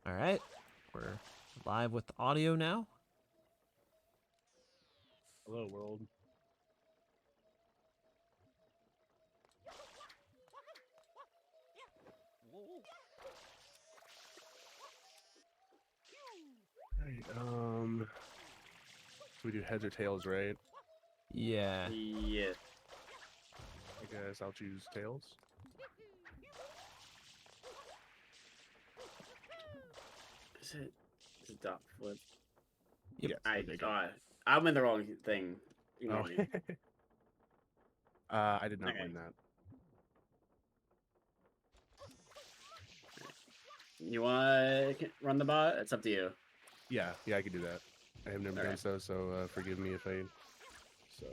All right, we're live with audio now. Hello, world. Right, we do heads or tails, right? Yeah. Yeah. I guess I'll choose tails. Is it dot flip? Yep. Yes, I okay, go. I'm in the wrong thing. Ignore Oh. me. I did not Okay. win that. You want to run the bot? It's up to you. Yeah, I could do that. I have never done Alright. so forgive me if I. So.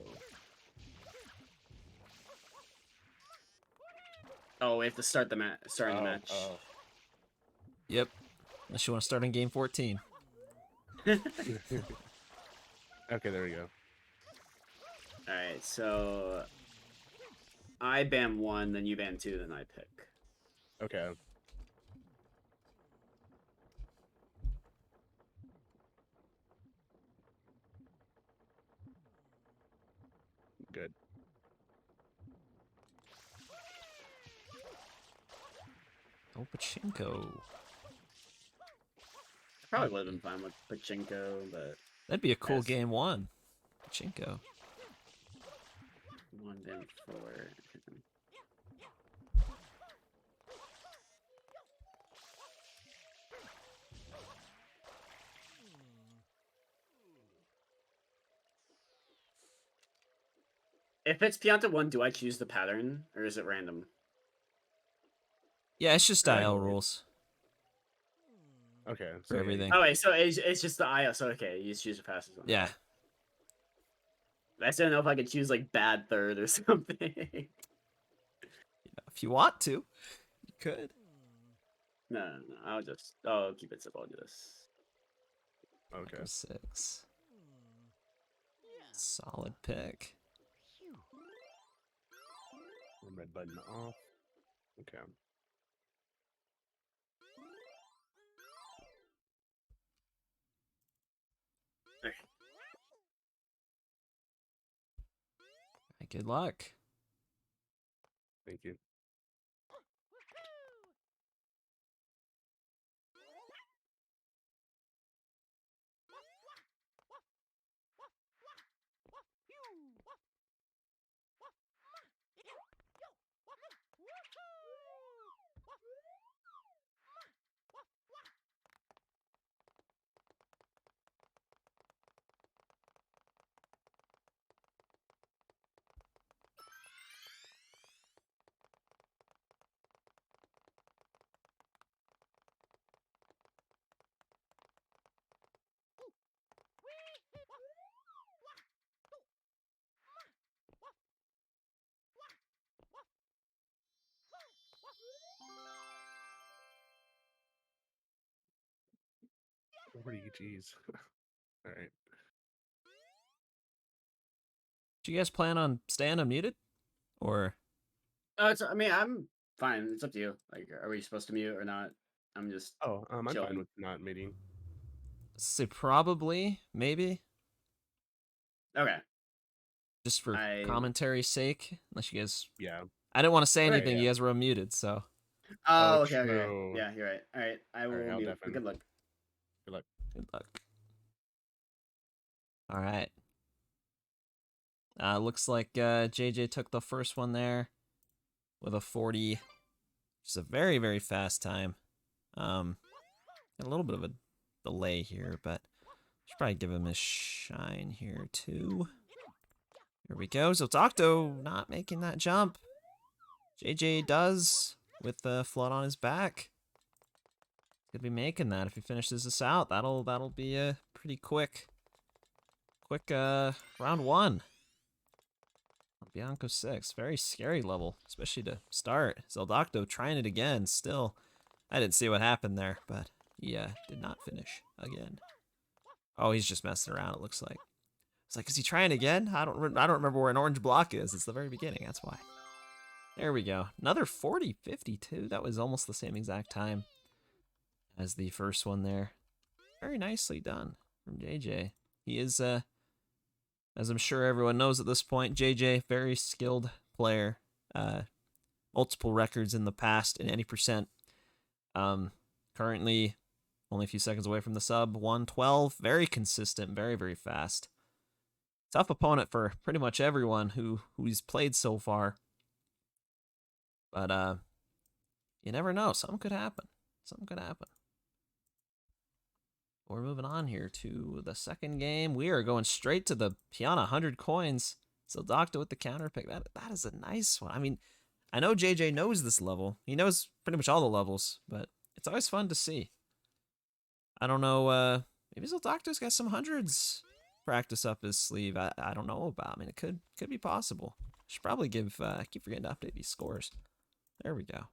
Oh, we have to start the starting the match. Oh. Yep. Unless you want to start in game 14. Okay, there we go. Alright, so I ban 1, then you ban 2, then I pick. Okay. Good. Oh, Pachinko. Probably would have been fine with Pachinko, but That'd be a cool Yes. game 1. Pachinko. 1 ban 4. If it's Pianta 1, do I choose the pattern, or is it random? Yeah, it's just style Right. rules Okay. for So everything. Oh, wait, so it's just the IO, so okay, you just choose the fastest one. Yeah. I just don't know if I could choose, like, bad third or something. If you want to, you could. No, I'll keep it simple. I'll do this. Okay. 6. Solid pick. Red button off. Okay. Good luck. Thank you. Jeez. All right. Do you guys plan on staying unmuted? Or I mean, I'm fine. It's up to you. Like, are we supposed to mute or not? I'm just Oh, I'm chilling. fine with not meeting. say probably, maybe, Okay. just for commentary's sake. Unless you guys, Yeah. I didn't want to say Okay, anything. yeah. You guys were unmuted, so. Oh, Oh, okay, okay. true. Yeah, you're right. All right, I will Alright, I'll mute. definitely- Good luck. Good luck. Good luck. All right. Looks like JJ took the first one there with a 40. Just a very, very fast time. Got a little bit of a delay here, but should probably give him a shine here too. Here we go. So Octo not making that jump. JJ does with the flood on his back. He's gonna be making that if he finishes this out. That'll be a pretty quick round 1. Bianco 6, very scary level, especially to start. Zeldocto trying it again, still. I didn't see what happened there, but yeah, did not finish again. Oh, he's just messing around, it looks like. It's like, is he trying again? I don't remember where an orange block is. It's the very beginning, that's why. There we go. Another 40-52. That was almost the same exact time. as the first one there. Very nicely done from JJ. He is, as I'm sure everyone knows at this point, JJ, very skilled player. Multiple records in the past in any percent. Currently, only a few seconds away from the sub. 112, very consistent, very, very fast. Tough opponent for pretty much everyone who he's played so far. But you never know. Something could happen. Something could happen. We're moving on here to the second game. We are going straight to the Piana 100 coins. So Doctor with the counter pick. That is a nice one. I mean, I know JJ knows this level. He knows pretty much all the levels, but it's always fun to see. I don't know, maybe Zildoctor's got some hundreds practice up his sleeve. I don't know about. I mean, it could be possible. Should probably give, I keep forgetting to update these scores. There we go.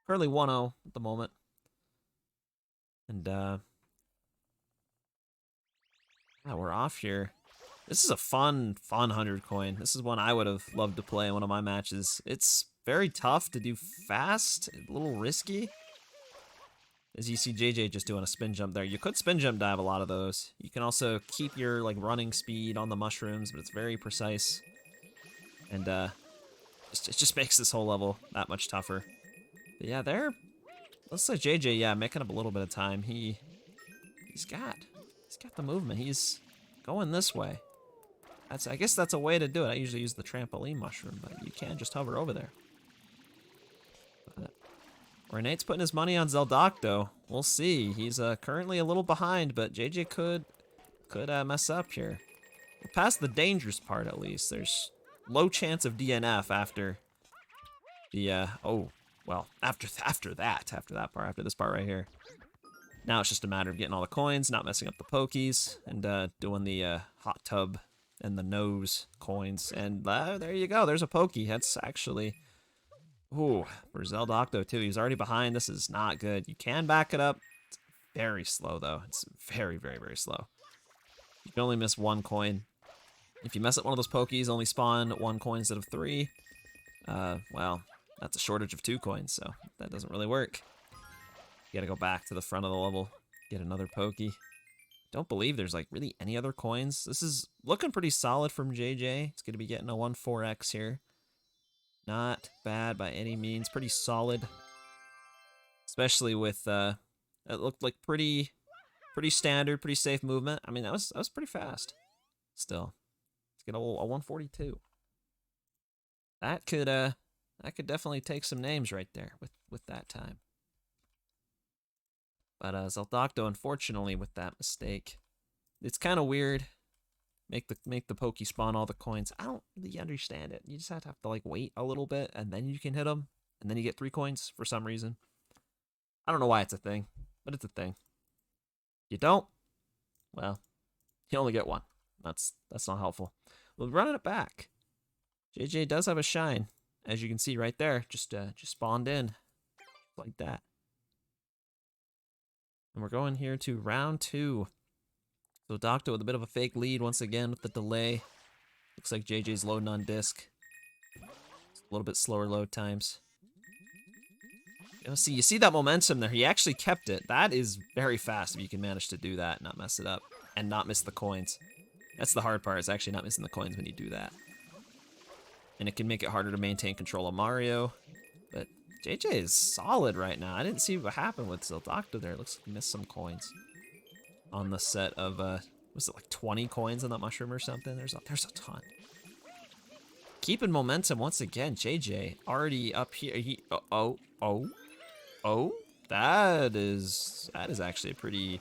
Currently 1-0 at the moment. And, yeah, we're off here. This is a fun 100 coin. This is one I would have loved to play in one of my matches. It's very tough to do fast, a little risky. As you see JJ just doing a spin jump there. You could spin jump dive a lot of those. You can also keep your like running speed on the mushrooms, but it's very precise. And it just makes this whole level that much tougher. But yeah, looks like JJ, yeah, making up a little bit of time. He's got the movement. He's going this way. I guess that's a way to do it. I usually use the trampoline mushroom, but you can just hover over there. Renate's putting his money on Zeldocto. We'll see. He's currently a little behind, but JJ could mess up here. We're past the dangerous part, at least. There's low chance of DNF after the after that part, after this part right here. Now it's just a matter of getting all the coins, not messing up the pokies, and doing the hot tub and the nose coins. And there you go. There's a pokey. That's actually... Ooh, for Zeldocto too. He's already behind. This is not good. You can back it up. It's very slow, though. It's very, very, very slow. You can only miss one coin. If you mess up one of those pokies, only spawn one coin instead of 3. Well, that's a shortage of 2 coins, so that doesn't really work. You gotta go back to the front of the level, get another pokey. Don't believe there's like really any other coins. This is looking pretty solid from JJ. It's gonna be getting a 1-4x here. Not bad by any means. Pretty solid. Especially with, it looked like pretty standard, pretty safe movement. I mean, that was pretty fast. Still. Let's get a 142. That could definitely take some names right there with that time. But Zeldocto, unfortunately, with that mistake, it's kind of weird. Make the pokey spawn all the coins. I don't really understand it. You just have to like wait a little bit and then you can hit them, and then you get 3 coins for some reason. I don't know why it's a thing, but it's a thing. You don't, well, you only get 1. That's not helpful. Well, running it back. JJ does have a shine, as you can see right there. Just spawned in like that. And we're going here to round 2. So Doctor with a bit of a fake lead once again with the delay. Looks like JJ's loading on disc. It's a little bit slower load times. You see that momentum there. He actually kept it. That is very fast if you can manage to do that and not mess it up. And not miss the coins. That's the hard part, is actually not missing the coins when you do that. And it can make it harder to maintain control of Mario. But JJ is solid right now. I didn't see what happened with Zeldocto there. It looks like he missed some coins. On the set of, was it like 20 coins on that mushroom or something? There's a ton. Keeping momentum once again. JJ already up here. That is actually a pretty...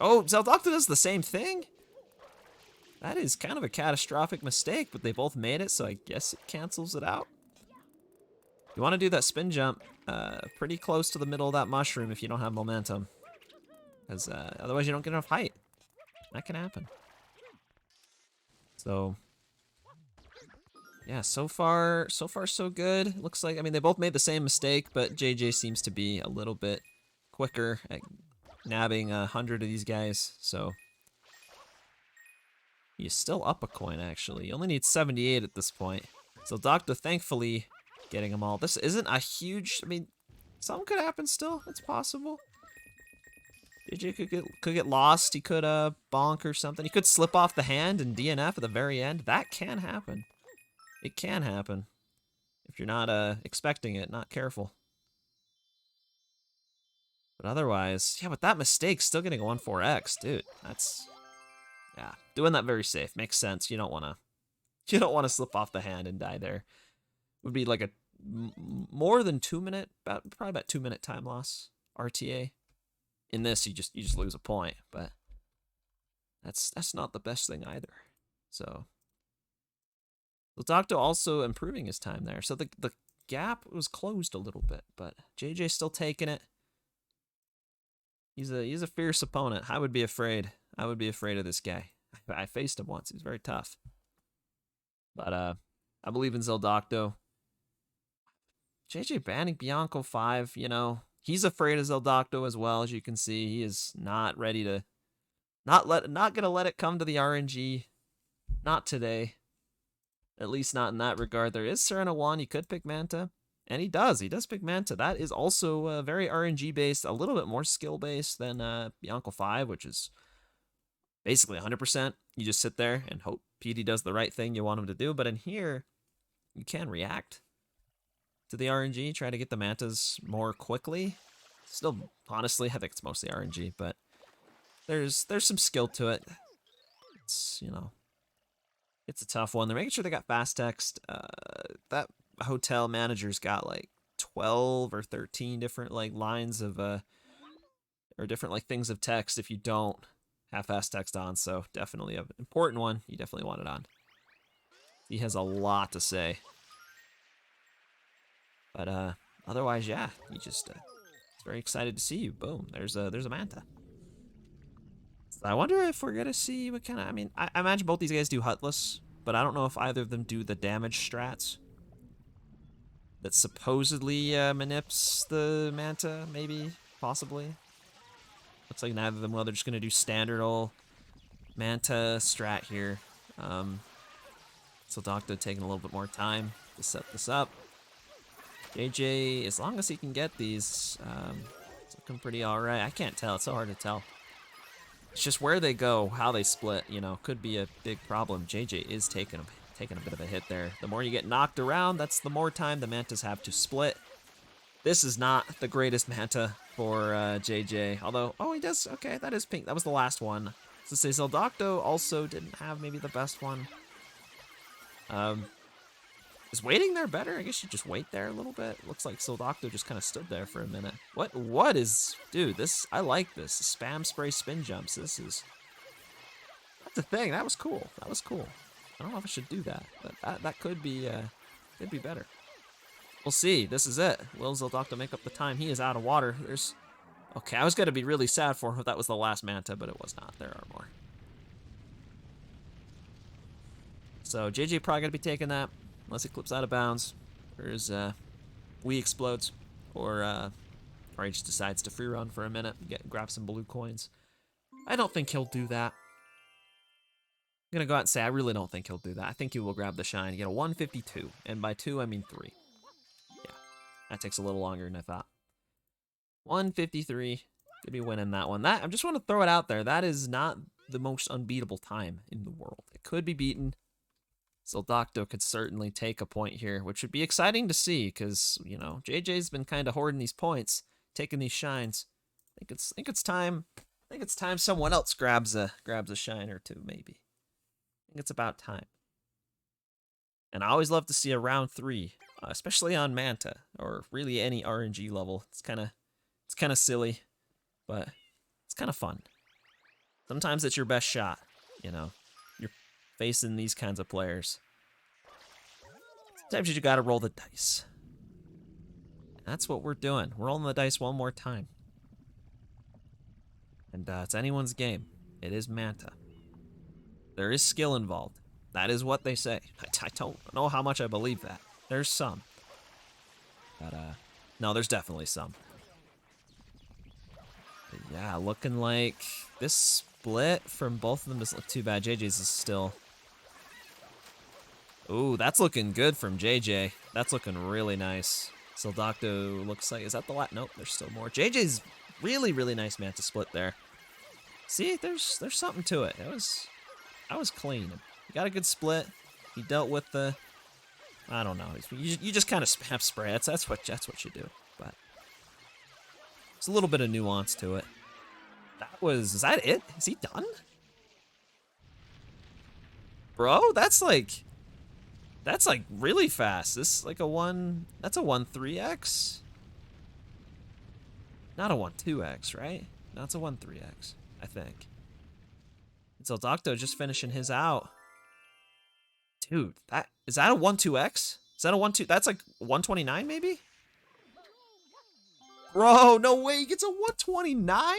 Oh, Zeldocto does the same thing? That is kind of a catastrophic mistake, but they both made it, so I guess it cancels it out. You want to do that spin jump pretty close to the middle of that mushroom if you don't have momentum. Because otherwise you don't get enough height. That can happen. So, yeah, so far so good. Looks like, I mean, they both made the same mistake, but JJ seems to be a little bit quicker at nabbing 100 of these guys, so... He's still up a coin, actually. You only need 78 at this point. So Doctor, thankfully, getting them all. This isn't a huge... I mean, something could happen still. It's possible. JJ could get lost. He could bonk or something. He could slip off the hand and DNF at the very end. That can happen. It can happen if you're not expecting it, not careful. But otherwise, yeah, with that mistake, still getting a 1-4X, dude. That's, yeah, doing that very safe. Makes sense. You don't want to slip off the hand and die there. Would be like a more than 2 minute, probably about 2 minute time loss RTA. In this, you just lose a point, but that's not the best thing either. So Docto also improving his time there. So the gap was closed a little bit, but JJ's still taking it. He's a fierce opponent. I would be afraid. I would be afraid of this guy. I faced him once. He's very tough. But I believe in Zeldocto. JJ banning Bianco 5, you know, he's afraid of Zeldocto as well, as you can see. He is not ready to not gonna let it come to the RNG. Not today. At least not in that regard. There is Serena 1. He could pick Manta. And he does. He does pick Manta. That is also very RNG-based, a little bit more skill-based than Bianco 5, which is basically 100%. You just sit there and hope PD does the right thing you want him to do. But in here, you can react to the RNG, try to get the Mantas more quickly. Still, honestly, I think it's mostly RNG, but there's some skill to it. It's, you know, it's a tough one. They're making sure they got fast text. That hotel manager's got like 12 or 13 different like lines of or different like things of text if you don't have fast text on. So definitely an important one. You definitely want it on. He has a lot to say. But otherwise, yeah, he just it's very excited to see you. Boom, there's a Manta. I wonder if we're gonna see what kind of. I mean, I imagine both these guys do Hutless, but I don't know if either of them do the damage strats that supposedly manips the Manta. Maybe, possibly. Looks like neither of them will. They're just gonna do standard old Manta strat here. So Doctor taking a little bit more time to set this up. JJ, as long as he can get these, it's looking pretty alright. I can't tell. It's so hard to tell. It's just where they go, how they split, you know, could be a big problem. JJ is taking a bit of a hit there. The more you get knocked around, that's the more time the Mantas have to split. This is not the greatest Manta for JJ. Although, oh, he does. Okay, that is pink. That was the last one. So say Zeldocto also didn't have maybe the best one. Is waiting there better? I guess you just wait there a little bit. Looks like Zeldocto just kind of stood there for a minute. What is... Dude, this... I like this. Spam spray spin jumps. This is... That's the thing. That was cool. That was cool. I don't know if I should do that, but that could be better. We'll see. This is it. Will Zeldocto make up the time? He is out of water. There's... Okay, I was going to be really sad for him if that was the last Manta, but it was not. There are more. So, JJ probably going to be taking that. Unless it clips out of bounds, or his Wii explodes, or he just decides to free run for a minute and grab some blue coins. I don't think he'll do that. I'm gonna go out and say I really don't think he'll do that. I think he will grab the shine, get a 152, and by 2 I mean 3. Yeah, that takes a little longer than I thought. 153, could be winning that one. I just want to throw it out there. That is not the most unbeatable time in the world. It could be beaten. Zeldocto could certainly take a point here, which would be exciting to see because, you know, JJ's been kind of hoarding these points, taking these shines. I think it's time someone else grabs a shine or two, maybe. I think it's about time. And I always love to see a round 3, especially on Manta or really any RNG level. It's kind of silly, but it's kind of fun. Sometimes it's your best shot, you know. Facing these kinds of players. Sometimes you gotta roll the dice. And that's what we're doing. We're rolling the dice one more time. And it's anyone's game. It is Manta. There is skill involved. That is what they say. I don't know how much I believe that. There's some. But, no, there's definitely some. But yeah, looking like this split from both of them doesn't look too bad. JJ's is still... Ooh, that's looking good from JJ. That's looking really nice. Zeldocto looks like... Is that the last? Nope, there's still more. JJ's Really, really nice Manta split there. See, there's something to it. That was clean. He got a good split. He dealt with the, I don't know. You just kind of spam spray. That's what you do. But there's a little bit of nuance to it. Is that it? Is he done? Bro, that's like really fast. This like that's a 1-3x. Not a 1-2x, right? No, it's a 1-3x, I think. And so Docto just finishing his out. Dude, is that a 1-2x? Is that a 1-2? That's like 129 maybe? Bro, no way, he gets a 129?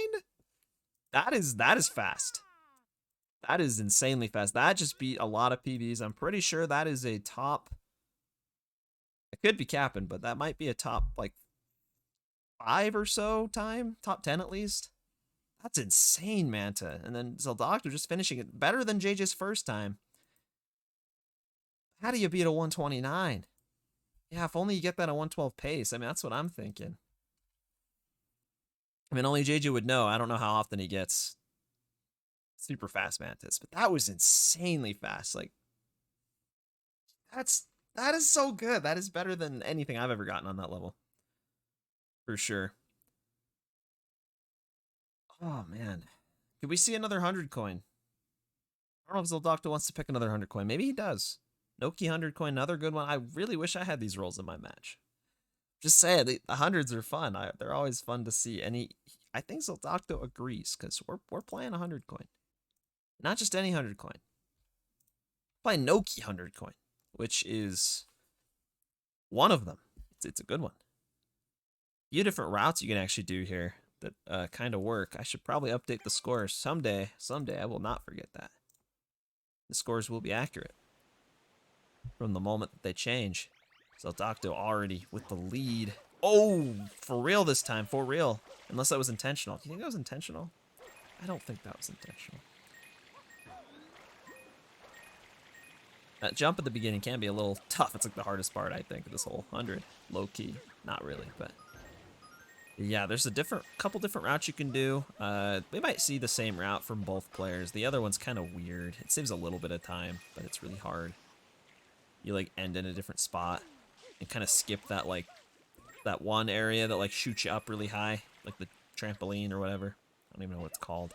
That is fast. That is insanely fast. That just beat a lot of PBs. I'm pretty sure that is a top. It could be capping, but that might be a top like 5 or so time. Top 10 at least. That's insane, Manta. And then Zeldoctor just finishing it better than JJ's first time. How do you beat a 129? Yeah, if only you get that at 112 pace. I mean, that's what I'm thinking. I mean, only JJ would know. I don't know how often he gets super fast Mantis, but that was insanely fast. Like, that is so good. That is better than anything I've ever gotten on that level. For sure. Oh, man. Could we see another 100 coin? I don't know if Zeldoctor wants to pick another 100 coin. Maybe he does. Noki 100 coin, another good one. I really wish I had these rolls in my match. Just saying, the 100s are fun. They're always fun to see. And I think Zeldoctor agrees, because we're playing 100 coin. Not just any 100 coin. Playing Noki 100 coin, which is one of them. It's a good one. A few different routes you can actually do here that kind of work. I should probably update the scores someday. Someday I will not forget that. The scores will be accurate from the moment that they change. Zeldoctor already with the lead. Oh, for real this time, for real. Unless that was intentional. Do you think that was intentional? I don't think that was intentional. That jump at the beginning can be a little tough. It's like the hardest part, I think, of this whole 100. Low key, not really, but yeah, there's a couple different routes you can do. We might see the same route from both players. The other one's kind of weird. It saves a little bit of time, but it's really hard. You like end in a different spot and kind of skip that that one area that like shoots you up really high, like the trampoline or whatever. I don't even know what it's called.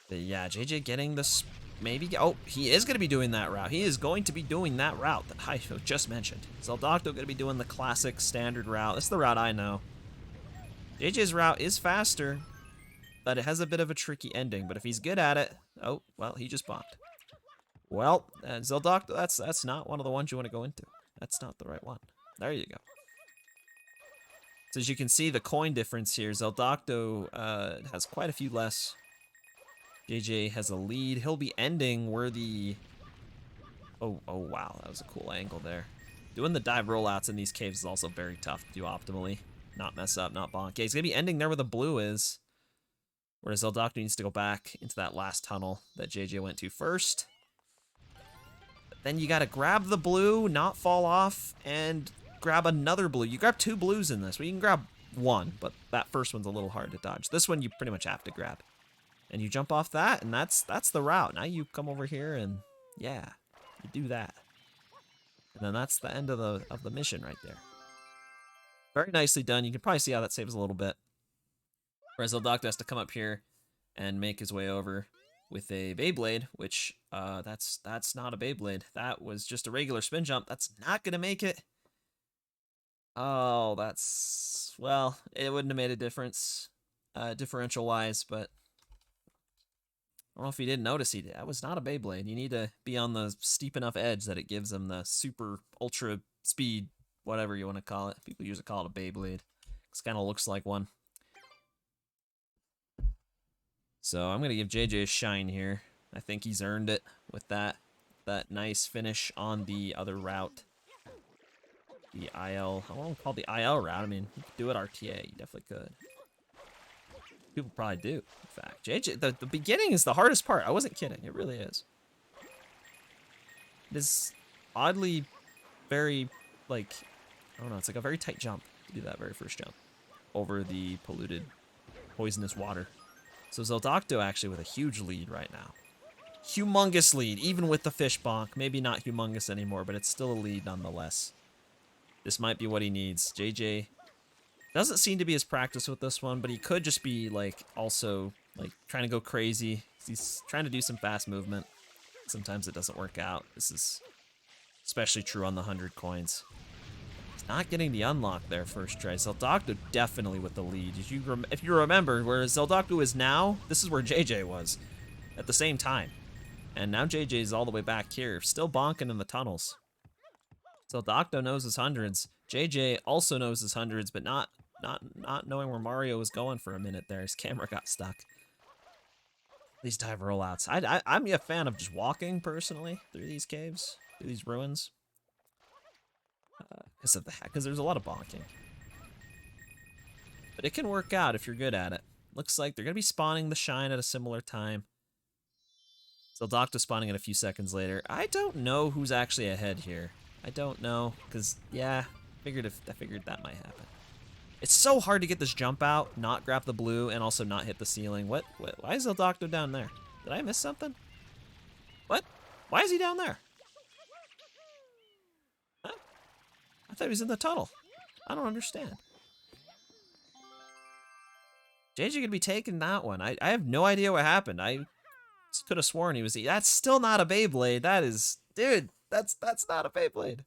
But yeah, JJ getting this maybe. Oh, he is going to be doing that route. He is going to be doing that route that I just mentioned. Zeldoctor going to be doing the classic standard route. This is the route I know. JJ's route is faster, but it has a bit of a tricky ending. But if he's good at it, oh well, he just bombed. Well, Zeldoctor, that's not one of the ones you want to go into. That's not the right one. There you go. So as you can see, the coin difference here, Zeldoctor has quite a few less. JJ has a lead. He'll be ending where the... Oh, wow. That was a cool angle there. Doing the dive rollouts in these caves is also very tough to do optimally. Not mess up, not bonk. Okay, he's going to be ending there where the blue is. Whereas Zeldoctor needs to go back into that last tunnel that JJ went to first. But then you got to grab the blue, not fall off, and grab another blue. You grab 2 blues in this. Well, you can grab 1, but that first one's a little hard to dodge. This one you pretty much have to grab. And you jump off that, and that's the route. Now you come over here and, yeah, you do that. And then that's the end of the mission right there. Very nicely done. You can probably see how that saves a little bit. Whereas Zeldoctor has to come up here and make his way over with a Beyblade, which, that's not a Beyblade. That was just a regular spin jump. That's not going to make it. Oh, well, it wouldn't have made a difference, differential-wise, but I don't know if you didn't notice, that was not a Beyblade. You need to be on the steep enough edge that it gives him the super ultra speed, whatever you want to call it. People usually call it a Beyblade. It kind of looks like one. So I'm going to give JJ a shine here. I think he's earned it with that nice finish on the other route. The IL, I won't call it the IL route. I mean, you could do it RTA. You definitely could. People probably do, in fact. JJ, the beginning is the hardest part. I wasn't kidding. It really is. It is oddly very, like, I don't know, it's like a very tight jump to do that very first jump. over the polluted, poisonous water. So Zeldocto actually with a huge lead right now. Humongous lead, even with the fish bonk. Maybe not humongous anymore, but it's still a lead nonetheless. This might be what he needs. JJ doesn't seem to be as practiced with this one, but he could just be, like, also, like, trying to go crazy. He's trying to do some fast movement. Sometimes it doesn't work out. This is especially true on the 100 coins. He's not getting the unlock there first try. Zeldocto definitely with the lead. If you remember, where Zeldocto is now, this is where JJ was at the same time. And now JJ is all the way back here, still bonking in the tunnels. Zeldocto knows his hundreds. JJ also knows his hundreds, but not knowing where Mario was going for a minute there. His camera got stuck. These dive rollouts. I'm a fan of just walking, personally, through these caves, through these ruins. Because there's a lot of bonking. But it can work out if you're good at it. Looks like they're going to be spawning the Shine at a similar time. Zeldocto spawning it a few seconds later. I don't know who's actually ahead here. I don't know, because, yeah, I figured that might happen. It's so hard to get this jump out, not grab the blue, and also not hit the ceiling. Why is Zeldocto down there? Did I miss something? What? Why is he down there? Huh? I thought he was in the tunnel. I don't understand. JJ could be taking that one. I have no idea what happened. I could have sworn he was... That's still not a Beyblade. That is... Dude, that's not a Beyblade.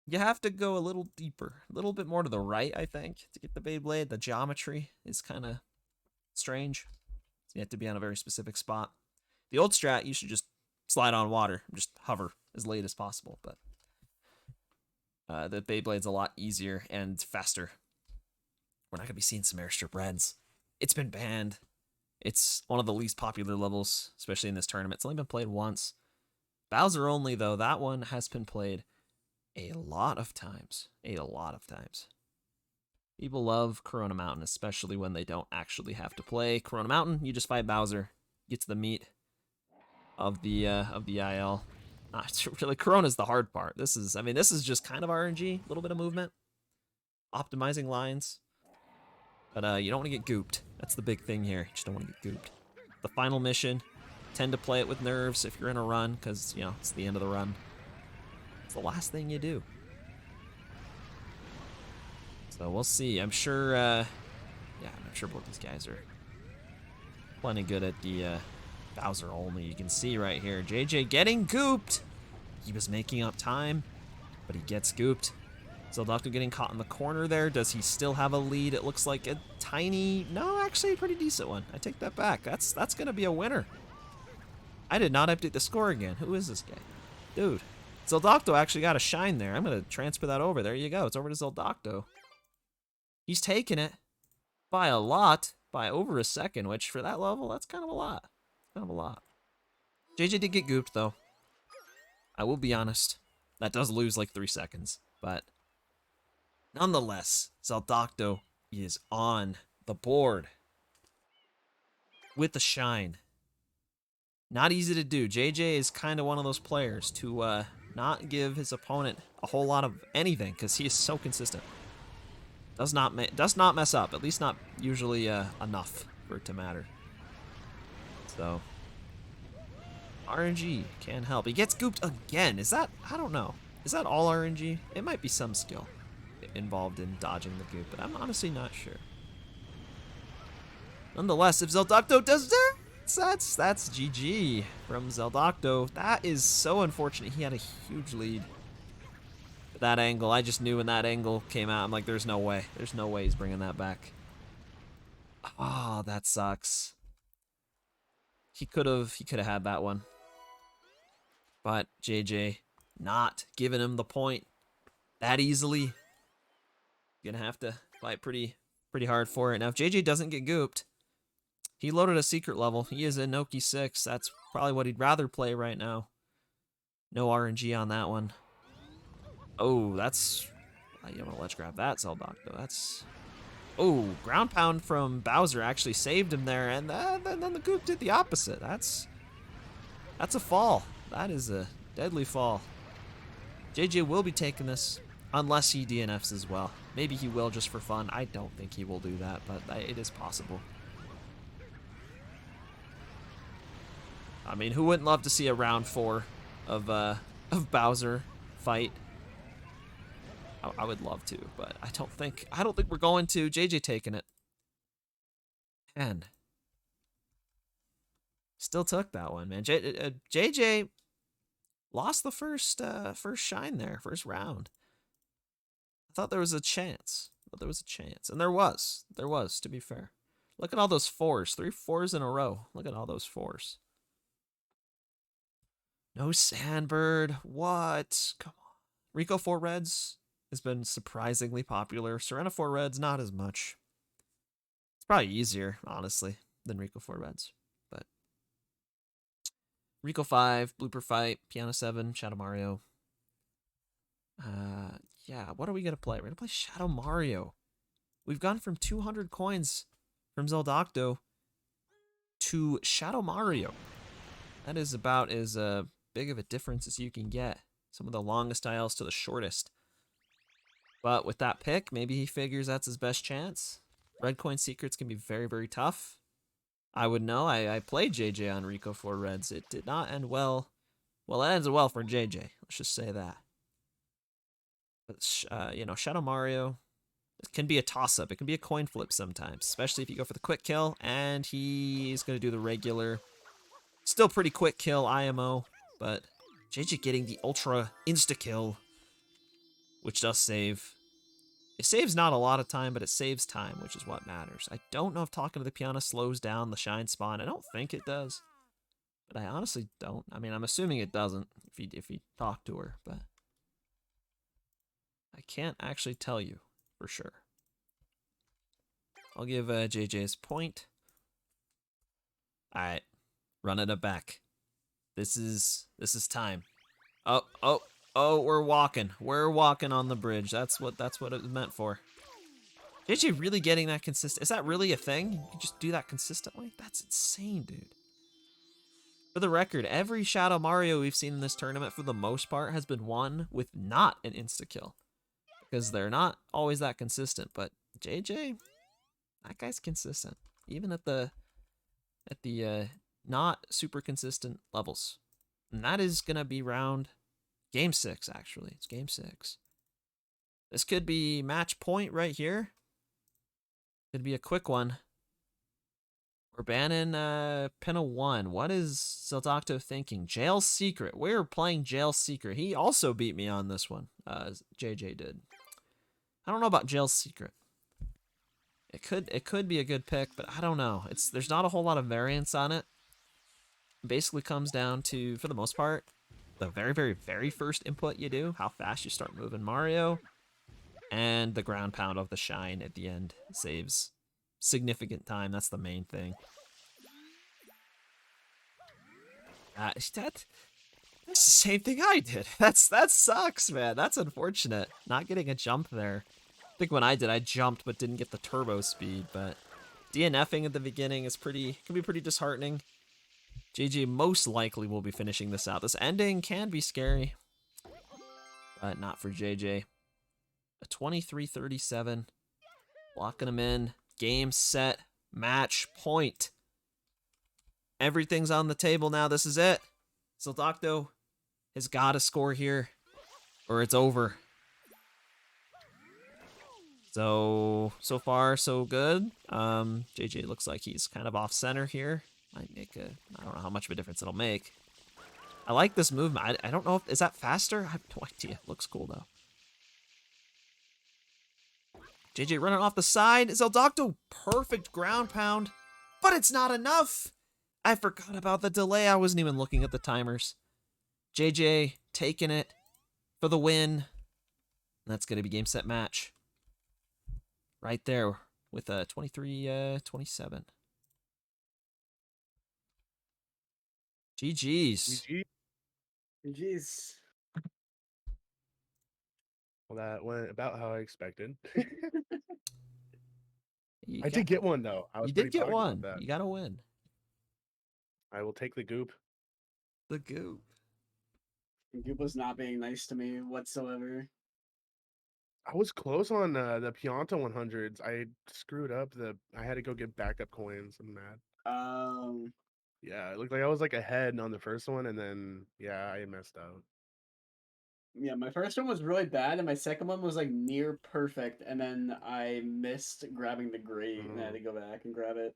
You have to go a little deeper, a little bit more to the right, I think, to get the Beyblade. The geometry is kind of strange. You have to be on a very specific spot. The old strat, you should just slide on water, just hover as late as possible, but the Beyblade's a lot easier and faster. We're not going to be seeing some airstrip reds. It's been banned. It's one of the least popular levels, especially in this tournament. It's only been played once. Bowser only, though, that one has been played a lot of times. People love Corona Mountain, especially when they don't actually have to play Corona Mountain. You just fight Bowser, get to the meat of the IL. Really, Corona's the hard part. This is just kind of RNG, a little bit of movement, optimizing lines. But you don't want to get gooped. That's the big thing here. You just don't want to get gooped. The final mission, tend to play it with nerves if you're in a run, because, you know, it's the end of the run. It's the last thing you do. So we'll see. I'm sure, I'm sure both these guys are plenty good at the Bowser only. You can see right here, JJ getting gooped. He was making up time, but he gets gooped. Zeldocto getting caught in the corner there. Does he still have a lead? It looks like a tiny, no, actually a pretty decent one. I take that back. That's gonna be a winner. I did not update the score again. Who is this guy? Dude, Zeldocto actually got a shine there. I'm gonna transfer that over. There you go. It's over to Zeldocto. He's taking it by a lot, by over a second, which for that level, that's kind of a lot. JJ did get gooped, though. I will be honest. That does lose like 3 seconds, but nonetheless, Zeldocto is on the board with the shine. Not easy to do. JJ is kind of one of those players to not give his opponent a whole lot of anything because he is so consistent. Does not mess up, at least not usually enough for it to matter. So, RNG can help. He gets gooped again. Is that, I don't know. Is that all RNG? It might be some skill involved in dodging the goop, but I'm honestly not sure. Nonetheless, if Zeldocto does that's GG from Zeldocto. That is so unfortunate. He had a huge lead. That angle, I just knew when that angle came out, I'm like, there's no way. There's no way he's bringing that back. Oh, that sucks. He could have had that one. But JJ not giving him the point that easily. Gonna have to fight pretty hard for it. Now, if JJ doesn't get gooped, he loaded a secret level. He is in Noki 6. That's probably what he'd rather play right now. No RNG on that one. Oh, that's... You don't want to ledge grab that, Zeldocto. That's... Oh, ground pound from Bowser actually saved him there, and then the goop did the opposite. That's a fall. That is a deadly fall. JJ will be taking this Unless he DNFs as well. Maybe he will just for fun. I don't think he will do that, but it is possible. I mean, who wouldn't love to see a round 4 of Bowser fight? I would love to, but I don't think we're going to. JJ taking it. And still took that one, man. JJ lost the first shine there, first round. I thought there was a chance. And there was, to be fair. Look at all those 4s, 3 4s in a row. Look at all those 4s. No Sandbird. What? Come on. Rico 4 Reds has been surprisingly popular. Serena 4 Reds, not as much. It's probably easier, honestly, than Rico 4 Reds. But Rico 5, Blooper Fight, Piano 7, Shadow Mario. Yeah, what are we going to play? We're going to play Shadow Mario. We've gone from 200 coins from Zeldocto to Shadow Mario. That is about as big of a difference as you can get. Some of the longest aisles to the shortest. But with that pick, maybe he figures that's his best chance. Red coin secrets can be very, very tough. I would know. I played JJ on Rico 4 Reds. It did not end well. Well, it ends well for JJ. Let's just say that. But, you know, Shadow Mario, it can be a toss-up. It can be a coin flip sometimes, especially if you go for the quick kill, and he's going to do the regular, still pretty quick kill IMO, but JJ getting the ultra insta-kill, which does save. It saves not a lot of time, but it saves time, which is what matters. I don't know if talking to the piano slows down the shine spawn. I don't think it does, but I honestly don't. I mean, I'm assuming it doesn't if you talk to her, but I can't actually tell you for sure. I'll give JJ's point. All right, running it back. This is time. Oh, we're walking. We're walking on the bridge. That's what it was meant for. JJ really getting that consistent? Is that really a thing? You can just do that consistently? That's insane, dude. For the record, every Shadow Mario we've seen in this tournament, for the most part, has been won with not an insta-kill. Because they're not always that consistent. But JJ, that guy's consistent. Even at the not super consistent levels. And that is going to be game 6, actually. It's game 6. This could be match point right here. Could be a quick one. We're banning Pinna 1. What is Zeldocto thinking? Jail Secret. We're playing Jail Secret. He also beat me on this one. JJ did. I don't know about Jail Secret. It could be a good pick, but I don't know. There's not a whole lot of variance on it. It basically comes down to, for the most part, the very, very, very first input you do, how fast you start moving Mario, and the ground pound of the shine at the end saves significant time. That's the main thing. That's the same thing I did. That sucks, man. That's unfortunate. Not getting a jump there. I think when I did, I jumped but didn't get the turbo speed. But DNFing at the beginning can be pretty disheartening. JJ most likely will be finishing this out. This ending can be scary, but not for JJ. A 23-37, locking him in. Game, set, match, point. Everything's on the table now. This is it. Zeldocto has got to score here, or it's over. So far, so good. JJ looks like he's kind of off center here. Might make I don't know how much of a difference it'll make. I like this movement. I don't know is that faster? I have no idea. It looks cool though. JJ running off the side. Zeldocto, perfect ground pound, but it's not enough. I forgot about the delay. I wasn't even looking at the timers. JJ taking it for the win. And that's going to be game, set, match. Right there with a 23-27. GG's. Jeez. Well, that went about how I expected. You I did get one though. I was You did pretty get pumped about one. that. You got to win. I will take the goop. The goop. Goop was not being nice to me whatsoever. I was close on the Pianta 100s. I screwed up I had to go get backup coins. I'm mad. Yeah, it looked like I was like ahead on the first one, and then yeah, I messed up. Yeah, my first one was really bad, and my second one was like near perfect, and then I missed grabbing the grate, and I had to go back and grab it.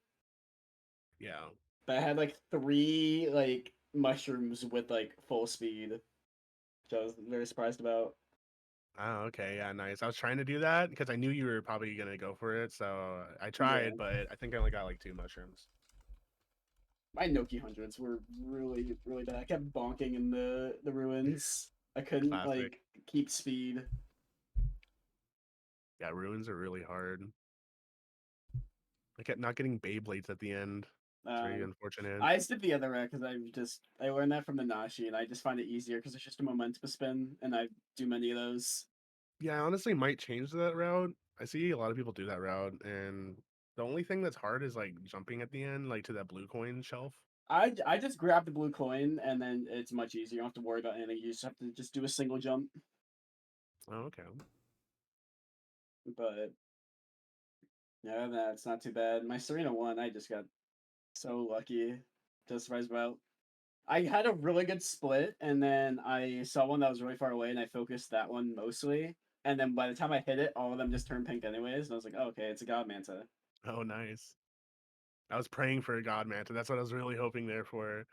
Yeah. But I had like 3 like mushrooms with like full speed, which I was very surprised about. Oh, okay. Yeah, nice. I was trying to do that because I knew you were probably gonna go for it, so I Yeah, tried, but I think I only got like 2 mushrooms. my Noki hundreds were really really bad. I kept bonking in the ruins. I couldn't Classic. like keep speed. Yeah, ruins are really hard. I kept not getting Beyblades at the end. It's very Um, unfortunate. I skipped the other route because I learned that from the Nashi, and I just find it easier because it's just a momentum spin, and I do many of those. Yeah, I honestly might change that route. I see a lot of people do that route, and the only thing that's hard is like jumping at the end, like to that blue coin shelf. I just grab the blue coin, and then it's much easier. You don't have to worry about anything. You just have to just do a single jump. Oh, okay. But yeah, other than that, it's not too bad. My Serena one, I just got so lucky. Just surprised about. I had a really good split, and then I saw one that was really far away, and I focused that one mostly. And then by the time I hit it, all of them just turned pink anyways, and I was like, oh, okay, it's a God Manta. Oh, nice. I was praying for a God Manta. That's what I was really hoping there for.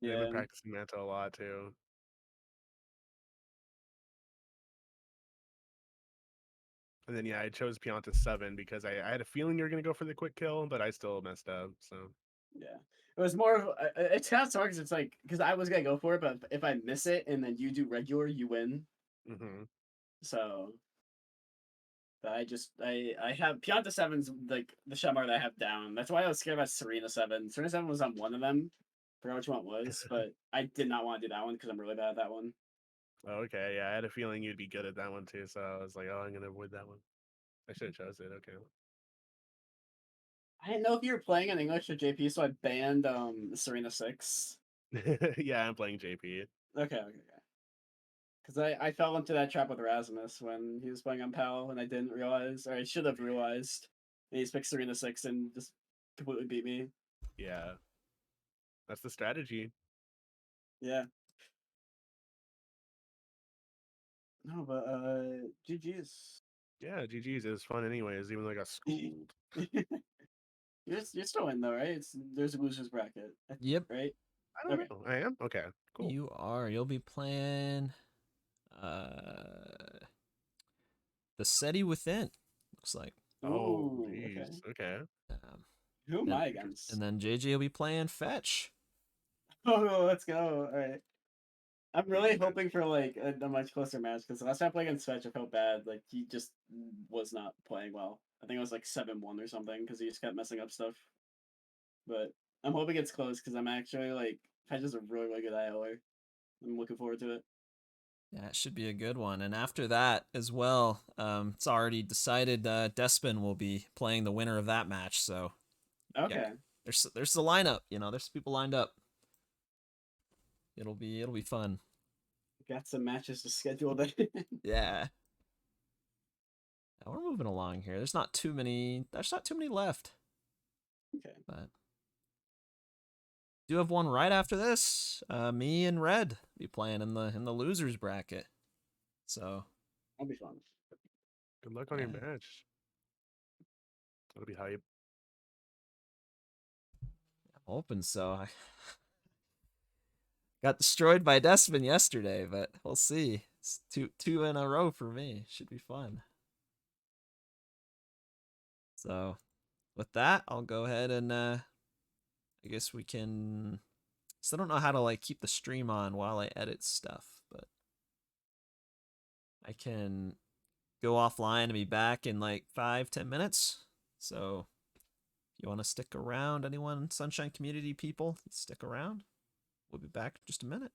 I've been Yeah, practicing Manta a lot too. And then yeah, I chose Pianta 7 because I had a feeling you were gonna go for the quick kill, but I still messed up. So yeah. It was more of it's kind of sucks. It's like because I was gonna go for it, but if I miss it and then you do regular, you win. hmm So but I have Pianta Seven's like the Shamar that I have down. That's why I was scared about Serena Seven. Serena Seven was on one of them. Forgot which one it was, but I did not want to do that one because I'm really bad at that one. okay, yeah, I had a feeling you'd be good at that one too. So I was like, oh, I'm gonna avoid that one. I should have chose it. Okay. I didn't know if you were playing in English or JP, so I banned Serena Six. Yeah, I'm playing JP. Okay, okay, okay. Because I fell into that trap with Rasmus when he was playing on PAL, and I didn't realize, or I should have realized. And he's picked Serena Six and just completely beat me. Yeah, that's the strategy. Yeah. No, but GG's. Yeah, GG's. It was fun anyways, even though I got schooled. You're still in though, right? There's a losers bracket, Yep, right? I don't Okay. know. I am? Okay, cool. you are. You'll be playing uh the SETI Within, looks like. Oh, Ooh, okay. jeez. Okay. Um, Who am and, I and against? then JJ will be playing Fetch. Oh, let's go. All right. I'm really Fetch. hoping for like a much closer match because last time I played against Fetch, I felt bad. Like he just was not playing well. I think it was like 7-1 or something because he just kept messing up stuff. But I'm hoping it's close because I'm actually like Fetch is a really really good IOer. I'm looking forward to it. Yeah, it should be a good one. And after that as well, it's already decided Despin will be playing the winner of that match. So yeah, Okay. there's the lineup. There's people lined up. It'll be fun. Got some matches to schedule then. Yeah. Now we're moving along here. There's not too many. There's not too many left. Okay. But do have one right after this. Me and Red be playing in the losers bracket. So That'll be fun. Good luck on your yeah, match. That'll be hype. I'm hoping so. I got destroyed by Despin yesterday, but we'll see. It's two in a row for me. Should be fun. So with that, I'll go ahead and I guess we can. Still don't know how to like keep the stream on while I edit stuff, but I can go offline and be back in like 5-10 minutes. So if you want to stick around, anyone Sunshine Community people, stick around. We'll be back in just a minute.